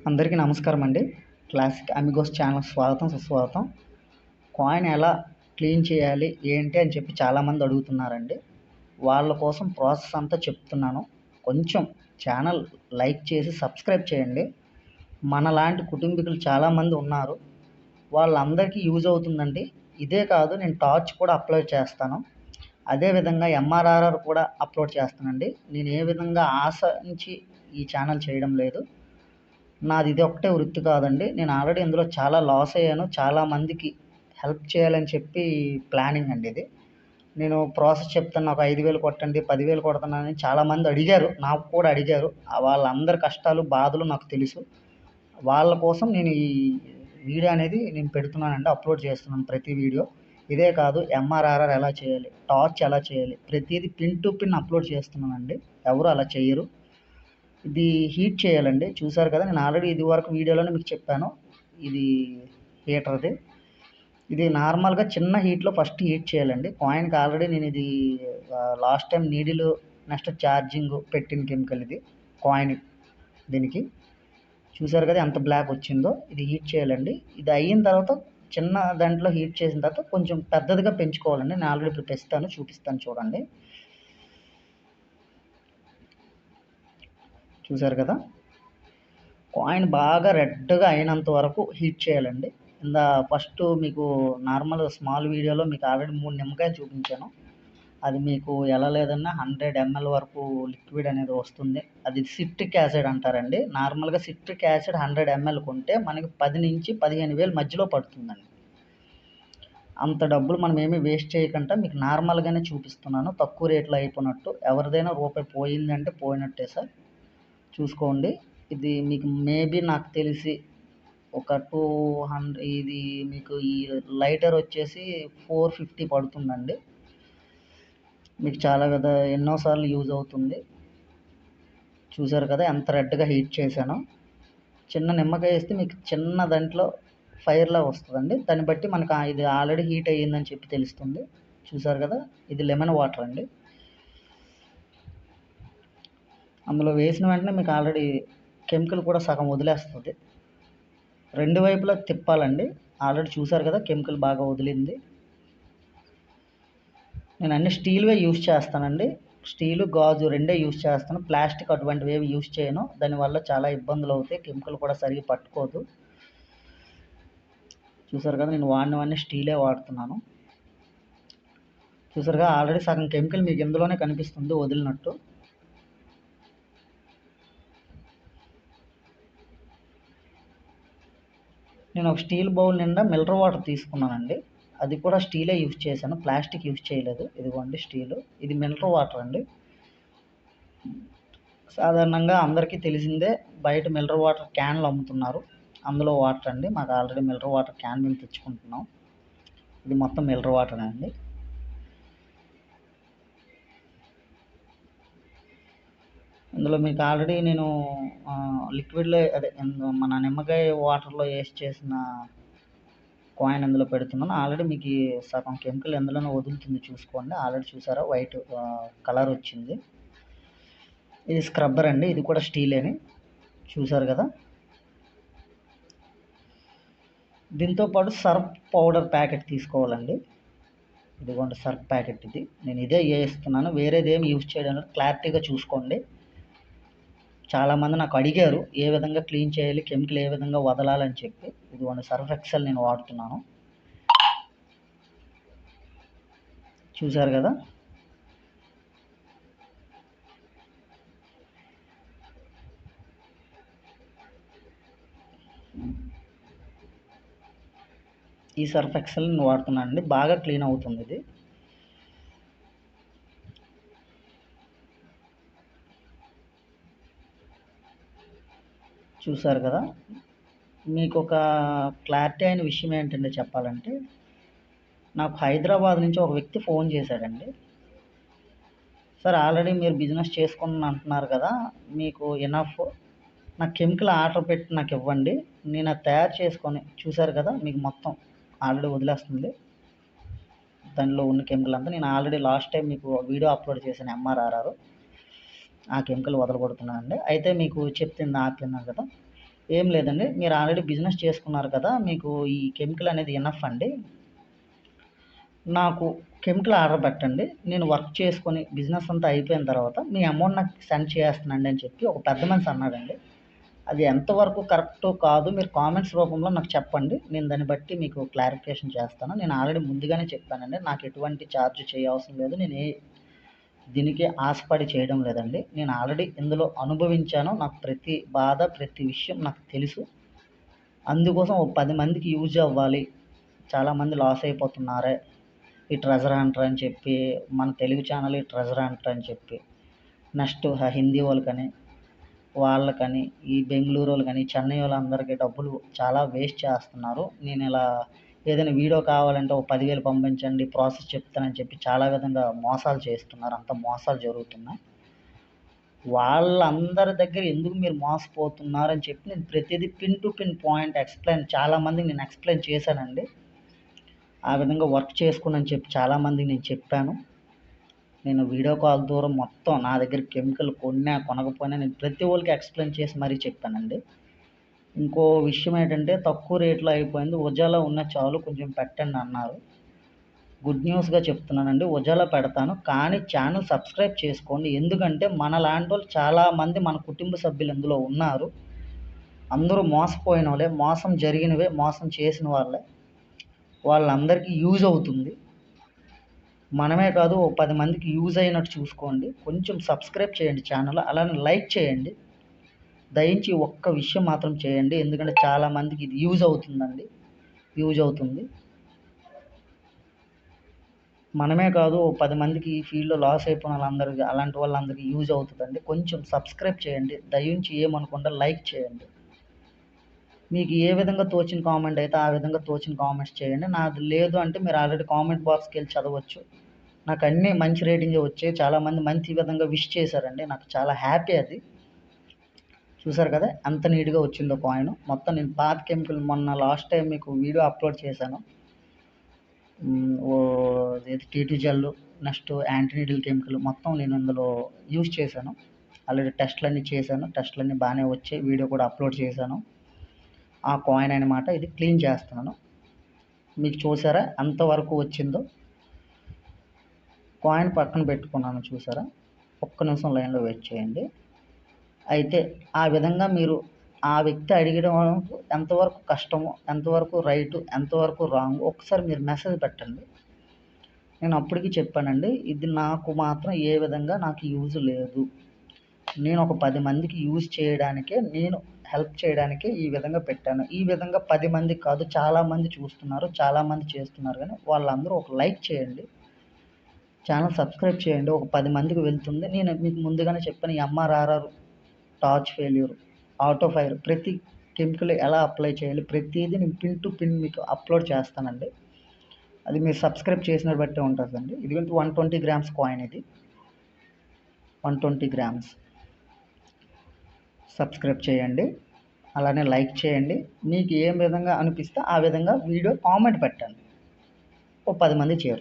అందరికీ నమస్కారం అండి. క్లాసిక్ అమిగోస్ ఛానల్ స్వాగతం, సుస్వాగతం. కాయిన్ ఎలా క్లీన్ చేయాలి, ఏంటి అని చెప్పి చాలామంది అడుగుతున్నారండి. వాళ్ళ కోసం ప్రాసెస్ అంతా చెప్తున్నాను. కొంచెం ఛానల్ లైక్ చేసి సబ్స్క్రైబ్ చేయండి. మనలాంటి కుటుంబీకులు చాలామంది ఉన్నారు. వాళ్ళందరికీ యూజ్ అవుతుందండి. ఇదే కాదు, నేను టార్చ్ కూడా అప్లోడ్ చేస్తాను. అదేవిధంగా ఎంఆర్ఆర్ఆర్ కూడా అప్లోడ్ చేస్తానండి. నేను ఏ విధంగా ఆశించి ఈ ఛానల్ చేయడం లేదు. నాది ఇది ఒకటే వృత్తి కాదండి. నేను ఆల్రెడీ ఇందులో చాలా లాస్ అయ్యాను. చాలామందికి హెల్ప్ చేయాలని చెప్పి ప్లానింగ్ అండి ఇది. నేను ప్రాసెస్ చెప్తాను. నాకు 5,000 కొట్టండి, 10,000 కొడుతున్నానని చాలామంది అడిగారు. నాకు కూడా అడిగారు. వాళ్ళందరి కష్టాలు, బాధలు నాకు తెలుసు. వాళ్ళ కోసం నేను ఈ వీడియో అనేది నేను పెడుతున్నానండి. అప్లోడ్ చేస్తున్నాను ప్రతి వీడియో. ఇదే కాదు, ఎంఆర్ఆర్ఆర్ ఎలా చేయాలి, టార్చ్ ఎలా చేయాలి, ప్రతిదీ పిన్ టు పిన్ అప్లోడ్ చేస్తున్నానండి. ఎవరు అలా చేయరు. ఇది హీట్ చేయాలండి. చూసారు కదా, నేను ఆల్రెడీ ఇది వరకు వీడియోలోనే మీకు చెప్పాను. ఇది హీటర్ది. ఇది నార్మల్గా చిన్న హీట్లో ఫస్ట్ హీట్ చేయాలండి. కాయిన్కి ఆల్రెడీ నేను ఇది last time needle next charging పెట్టిన కెమికల్ ఇది కాయిన్. దీనికి చూసారు కదా ఎంత బ్లాక్ వచ్చిందో. ఇది హీట్ చేయాలండి. ఇది అయిన తర్వాత చిన్న దాంట్లో హీట్ చేసిన తర్వాత కొంచెం పెద్దదిగా పెంచుకోవాలండి. నేను ఆల్రెడీ ఇప్పుడు తెస్తాను, చూపిస్తాను చూడండి. చూసారు కదా, కాయిన్ బాగా రెడ్గా అయినంత వరకు హీట్ చేయాలండి. ఫస్ట్ మీకు నార్మల్ స్మాల్ వీడియోలో మీకు ఆల్రెడీ 3 నిమ్మకాయలు చూపించాను. అది మీకు ఎలా లేదన్నా 100 ml వరకు లిక్విడ్ అనేది వస్తుంది. అది సిట్రిక్ యాసిడ్ అంటారండి. నార్మల్గా సిట్రిక్ యాసిడ్ 100 ml కొంటే మనకి 10 నుంచి 15,000 మధ్యలో పడుతుందండి. అంత డబ్బులు మనం ఏమీ వేస్ట్ చేయకుండా మీకు నార్మల్గానే చూపిస్తున్నాను. తక్కువ రేట్లో అయిపోయినట్టు. ఎవరిదైనా రూపాయి పోయిందంటే పోయినట్టే సార్, చూసుకోండి. ఇది మీకు మేబీ నాకు తెలిసి ఒక 200, ఇది మీకు ఈ లైటర్ వచ్చేసి 450 పడుతుందండి. మీకు చాలా కదా ఎన్నోసార్లు యూజ్ అవుతుంది. చూసారు కదా ఎంత రెడ్గా హీట్ చేశానో. చిన్న నిమ్మకాయ వేస్తే మీకు చిన్న దాంట్లో ఫైర్లా వస్తుందండి. దాన్ని బట్టి మనకు ఇది ఆల్రెడీ హీట్ అయ్యిందని చెప్పి తెలుస్తుంది. చూసారు కదా, ఇది లెమన్ వాటర్ అండి. అందులో వేసిన వెంటనే మీకు ఆల్రెడీ కెమికల్ కూడా సగం వదిలేస్తుంది. రెండు వైపులా తిప్పాలండి. ఆల్రెడీ చూసారు కదా కెమికల్ బాగా వదిలింది. నేను అన్ని స్టీల్వే యూజ్ చేస్తానండి. స్టీలు, గాజు రెండే యూజ్ చేస్తాను. ప్లాస్టిక్ అటువంటివి ఏవి యూజ్ చేయను. దానివల్ల చాలా ఇబ్బందులు అవుతాయి. కెమికల్ కూడా సరిగ్గా పట్టుకోదు. చూసారు కదా, నేను వాడినవన్నీ స్టీలే వాడుతున్నాను. చూసారుగా ఆల్రెడీ సగం కెమికల్ మీకు ఇందులోనే కనిపిస్తుంది వదిలినట్టు. నేను ఒక స్టీల్ బౌల్ నిండా మినరల్ వాటర్ తీసుకున్నానండి. అది కూడా స్టీలే యూజ్ చేశాను, ప్లాస్టిక్ యూజ్ చేయలేదు. ఇదిగోండి స్టీలు, ఇది మినరల్ వాటర్ అండి. సాధారణంగా అందరికీ తెలిసిందే, బయట మినరల్ వాటర్ క్యాన్లు అమ్ముతున్నారు. అందులో వాటర్ అండి. మాకు ఆల్రెడీ మినరల్ వాటర్ క్యాన్ మేము తెచ్చుకుంటున్నాం. ఇది మొత్తం మినరల్ వాటర్ అండి. ఇందులో మీకు ఆల్రెడీ నేను లిక్విడ్లో అదే మన నిమ్మకాయ వాటర్లో వేసి చేసిన కాయిన్ ఇందులో పెడుతున్నాను. ఆల్రెడీ మీకు సగం కెమికల్ ఎందులోనే వదులుతుంది, చూసుకోండి. ఆల్రెడీ చూసారా వైట్ కలర్ వచ్చింది. ఇది స్క్రబ్బర్ అండి. ఇది కూడా స్టీలేని, చూసారు కదా. దీంతో పాటు సర్ఫ్ పౌడర్ ప్యాకెట్ తీసుకోవాలండి. ఇదిగోండి సర్ఫ్ ప్యాకెట్. ఇది నేను ఇదే వేస్తున్నాను, వేరేది ఏమి యూజ్ చేయడం లేదు. క్లారిటీగా చూసుకోండి. చాలామంది నాకు అడిగారు ఏ విధంగా క్లీన్ చేయాలి, కెమికల్ ఏ విధంగా వదలాలని చెప్పి. ఇదిగోండి సర్ఫ్ ఎక్సెల్ నేను వాడుతున్నాను. చూసారు కదా, ఈ సర్ఫ్ ఎక్సెల్ నేను వాడుతున్నాను అండి. బాగా క్లీన్ అవుతుంది ఇది. చూసారు కదా, మీకు ఒక క్లారిటీ అయిన విషయం ఏంటంటే చెప్పాలంటే, నాకు హైదరాబాద్ నుంచి ఒక వ్యక్తి ఫోన్ చేశాడండి. సార్, ఆల్రెడీ మీరు బిజినెస్ చేసుకుని అంటున్నారు కదా, మీకు ఎనఫ్ నాకు కెమికల్ ఆర్డర్ పెట్టి నాకు ఇవ్వండి, నేను అది తయారు చేసుకొని. చూసారు కదా, మీకు మొత్తం ఆల్రెడీ వదిలేస్తుంది దానిలో ఉన్న కెమికల్ అంతా. నేను ఆల్రెడీ లాస్ట్ టైం మీకు వీడియో అప్లోడ్ చేశాను ఎంఆర్ఆర్ఆర్. ఆ కెమికల్ వదలగొడుతున్నానండి. అయితే మీకు చెప్తుంది ఆపినాను కదా, ఏం లేదండి, మీరు ఆల్రెడీ బిజినెస్ చేసుకున్నారు కదా, మీకు ఈ కెమికల్ అనేది ఎనఫ్ అండి. నాకు కెమికల్ ఆర్డర్ పెట్టండి, నేను వర్క్ చేసుకొని బిజినెస్ అంతా అయిపోయిన తర్వాత మీ అమౌంట్ నాకు సెండ్ చేస్తానండి అని చెప్పి ఒక పెద్ద మనిషి అన్నాడండి. అది ఎంతవరకు కరెక్టో కాదు మీరు కామెంట్స్ రూపంలో నాకు చెప్పండి, నేను దాన్ని బట్టి మీకు క్లారిఫికేషన్ చేస్తాను. నేను ఆల్రెడీ ముందుగానే చెప్పానండి, నాకు ఎటువంటి ఛార్జ్ చేయవసరం లేదు, నేను దీనికి ఆశపడి చేయడం లేదండి. నేను ఆల్రెడీ ఇందులో అనుభవించాను, నాకు ప్రతి బాధ ప్రతి విషయం నాకు తెలుసు. అందుకోసం ఒక 10 మందికి యూజ్ అవ్వాలి, చాలామంది లాస్ అయిపోతున్నారే ఈ ట్రెజర్ హంటర్ అని చెప్పి, మన తెలుగు ఛానల్ ఈ ట్రెజర్ హంటర్ అని చెప్పి, నెక్స్ట్ హిందీ వాళ్ళకని ఈ బెంగళూరు వాళ్ళకని చెన్నై వాళ్ళందరికీ డబ్బులు చాలా వేస్ట్ చేస్తున్నారు. నేను ఇలా ఏదైనా వీడియో కావాలంటే ఒక 10,000 పంపించండి ప్రాసెస్ చెప్తానని చెప్పి చాలా విధంగా మోసాలు చేస్తున్నారు, అంత మోసాలు జరుగుతున్నాయి. వాళ్ళందరి దగ్గర ఎందుకు మీరు మోసపోతున్నారని చెప్పి నేను ప్రతిదీ పిన్ టు పిన్ పాయింట్ చాలామందికి నేను ఎక్స్ప్లెయిన్ చేశానండి. ఆ విధంగా వర్క్ చేసుకోనని చెప్పి చాలామందికి నేను చెప్పాను. నేను వీడియో కాల్ ద్వారా మొత్తం నా దగ్గర కెమికల్ కొనకపోయినా నేను ప్రతి ఒక్కరికి ఎక్స్ప్లెయిన్ చేసి మరీ చెప్పానండి. ఇంకో విషయం ఏంటంటే తక్కువ రేట్లో అయిపోయింది, ఉజాలా ఉన్న చాలు కొంచెం పెట్టండి అన్నారు. గుడ్ న్యూస్గా చెప్తున్నానండి, ఉజాలా పెడతాను, కానీ ఛానల్ సబ్స్క్రైబ్ చేసుకోండి. ఎందుకంటే మనలాంటి వాళ్ళు చాలామంది మన కుటుంబ సభ్యులు ఇందులో ఉన్నారు. అందరూ మోసపోయిన వాళ్ళే, మోసం జరిగినవే, మోసం చేసిన వాళ్ళే. వాళ్ళందరికీ యూజ్ అవుతుంది. మనమే కాదు, ఓ 10 మందికి యూజ్ అయినట్టు చూసుకోండి. కొంచెం సబ్స్క్రైబ్ చేయండి ఛానల్, అలానే లైక్ చేయండి. దయించి ఒక్క విషయం మాత్రం చేయండి, ఎందుకంటే చాలామందికి ఇది యూజ్ అవుతుంది. మనమే కాదు, ఓ 10 మందికి ఈ ఫీల్డ్లో లాస్ అయిపోయిన వాళ్ళందరికీ, అలాంటి వాళ్ళందరికీ యూజ్ అవుతుందండి. కొంచెం సబ్స్క్రైబ్ చేయండి, దయించి ఏమనుకుండా లైక్ చేయండి. మీకు ఏ విధంగా తోచిన కామెంట్ అయితే ఆ విధంగా తోచిన కామెంట్స్ చేయండి. నాది లేదు అంటే మీరు ఆల్రెడీ కామెంట్ బాక్స్కి వెళ్ళి చదవచ్చు. నాకు అన్నీ మంచి రేటింగే వచ్చాయి, చాలామంది మంచి విధంగా విష్ చేశారండి, నాకు చాలా హ్యాపీ అది. చూసారు కదా ఎంత నీట్గా వచ్చిందో కాయిన్. మొత్తం నేను పాత కెమికల్ మొన్న లాస్ట్ టైం మీకు వీడియో అప్లోడ్ చేశాను, T2 జెల్, నెక్స్ట్ యాంటీనీడిల్ కెమికల్ మొత్తం నేను ఇందులో యూజ్ చేశాను. ఆల్రెడీ టెస్ట్లన్నీ చేశాను, టెస్ట్లన్నీ బాగానే వచ్చాయి, వీడియో కూడా అప్లోడ్ చేశాను. ఆ కాయిన్ అనమాట, ఇది క్లీన్ చేస్తున్నాను. మీకు చూసారా ఎంతవరకు వచ్చిందో. కాయిన్ పక్కన పెట్టుకున్నాను చూసారా. ఒక్క నిమిషం లైన్లో వెయిట్ చేయండి. అయితే ఆ విధంగా మీరు ఆ వ్యక్తి అడిగడం ఎంతవరకు కష్టమో, ఎంతవరకు రైటు, ఎంతవరకు రాంగ్ ఒకసారి మీరు మెసేజ్ పెట్టండి. నేను అప్పటికి చెప్పానండి, ఇది నాకు మాత్రం ఏ విధంగా నాకు యూజ్ లేదు, నేను ఒక 10 మందికి యూజ్ చేయడానికే, నేను హెల్ప్ చేయడానికే ఈ విధంగా పెట్టాను. ఈ విధంగా 10 మందికి కాదు, చాలామంది చూస్తున్నారు, చాలామంది చేస్తున్నారు, కానీ వాళ్ళందరూ ఒక లైక్ చేయండి, ఛానల్ సబ్స్క్రైబ్ చేయండి, ఒక 10 మందికి వెళ్తుంది. నేను మీకు ముందుగానే చెప్పాను, ఈ MRRR, torch failure, auto fire, ప్రతి కెమికల్ ఎలా అప్లై చేయాలి ప్రతిదీ నేను పిన్ టు పిన్ మీకు అప్లోడ్ చేస్తానండి. అది మీరు సబ్స్క్రైబ్ చేసిన బట్టే ఉంటుందండి. ఇదిగంటే 120 గ్రామ్స్ కాయిన్, ఇది 120 గ్రామ్స్. సబ్స్క్రైబ్ చేయండి, అలానే లైక్ చేయండి. మీకు ఏ విధంగా అనిపిస్తే ఆ విధంగా వీడియో కామెంట్ పెట్టండి, ఓ 10 మంది చేరు.